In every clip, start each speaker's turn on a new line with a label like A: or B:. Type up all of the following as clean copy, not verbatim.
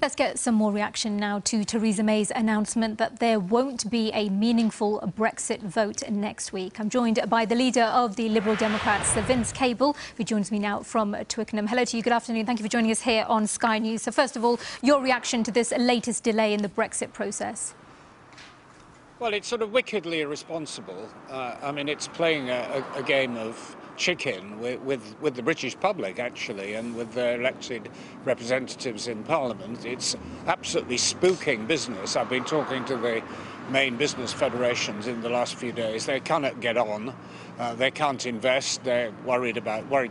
A: Let's get some more reaction now to Theresa May's announcement that there won't be a meaningful Brexit vote next week. I'm joined by the leader of the Liberal Democrats, Vince Cable, who joins me now from Twickenham. Hello to you, good afternoon. Thank you for joining us here on Sky News. So first of all, your reaction to this latest delay in the Brexit process?
B: Well, it's sort of wickedly irresponsible. I mean, it's playing a game of chicken with the British public, actually, and with their elected representatives in Parliament. It's absolutely spooking business. I've been talking to the main business federations in the last few days. They cannot get on. They can't invest. They're worried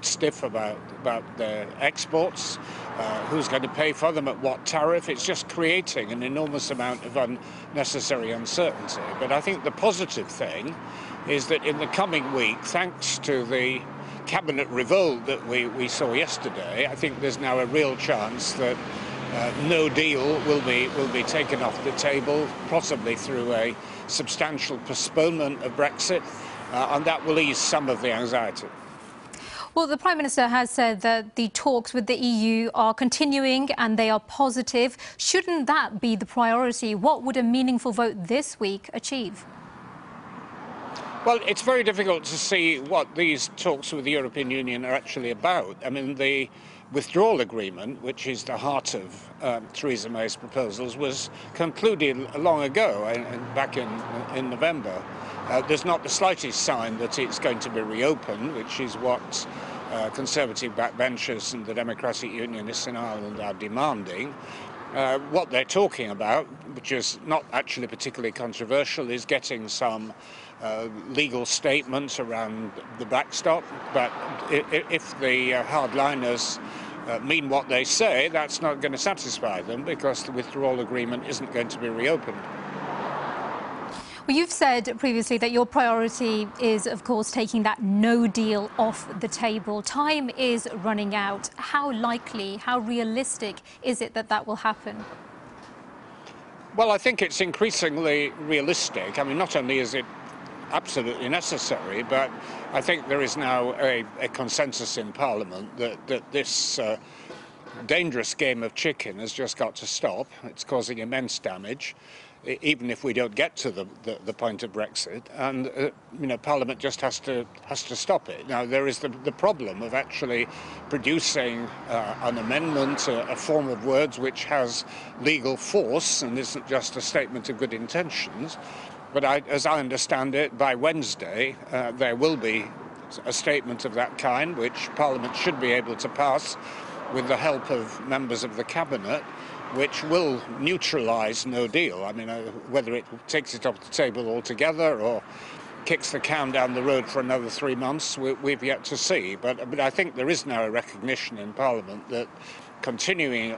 B: stiff about their exports. Who's going to pay for them at what tariff? It's just creating an enormous amount of unnecessary uncertainty. But I think the positive thing is that in the coming week, thanks to the cabinet revolt that we saw yesterday, I think there's now a real chance that no deal will be taken off the table, possibly through a substantial postponement of Brexit, and that will ease some of the anxiety.
A: Well, the Prime Minister has said that the talks with the EU are continuing and they are positive. Shouldn't that be the priority? What would a meaningful vote this week achieve?
B: Well, it's very difficult to see what these talks with the European Union are actually about. I mean, the withdrawal agreement, which is the heart of Theresa May's proposals, was concluded long ago, back in November. There's not the slightest sign that it's going to be reopened, which is what Conservative backbenchers and the Democratic Unionists in Ireland are demanding. What they're talking about, which is not actually particularly controversial, is getting some legal statements around the backstop. But if the hardliners mean what they say, that's not going to satisfy them because the withdrawal agreement isn't going to be reopened.
A: Well, you've said previously that your priority is, of course, taking that no deal off the table. Time is running out. How likely, how realistic is it that that will happen?
B: Well, I think it's increasingly realistic. I mean, not only is it absolutely necessary, but I think there is now a consensus in Parliament that this dangerous game of chicken has just got to stop. It's causing immense damage, even if we don't get to the point of Brexit, and Parliament just has to stop it. Now there is the problem of actually producing an amendment, a form of words which has legal force and isn't just a statement of good intentions. But as I understand it, by Wednesday there will be a statement of that kind, which Parliament should be able to pass with the help of members of the Cabinet, which will neutralise no deal. I mean, whether it takes it off the table altogether or kicks the can down the road for another 3 months, we've yet to see. But I think there is now a recognition in Parliament that continuing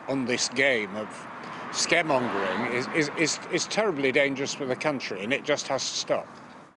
B: on this game of scaremongering is terribly dangerous for the country, and it just has to stop.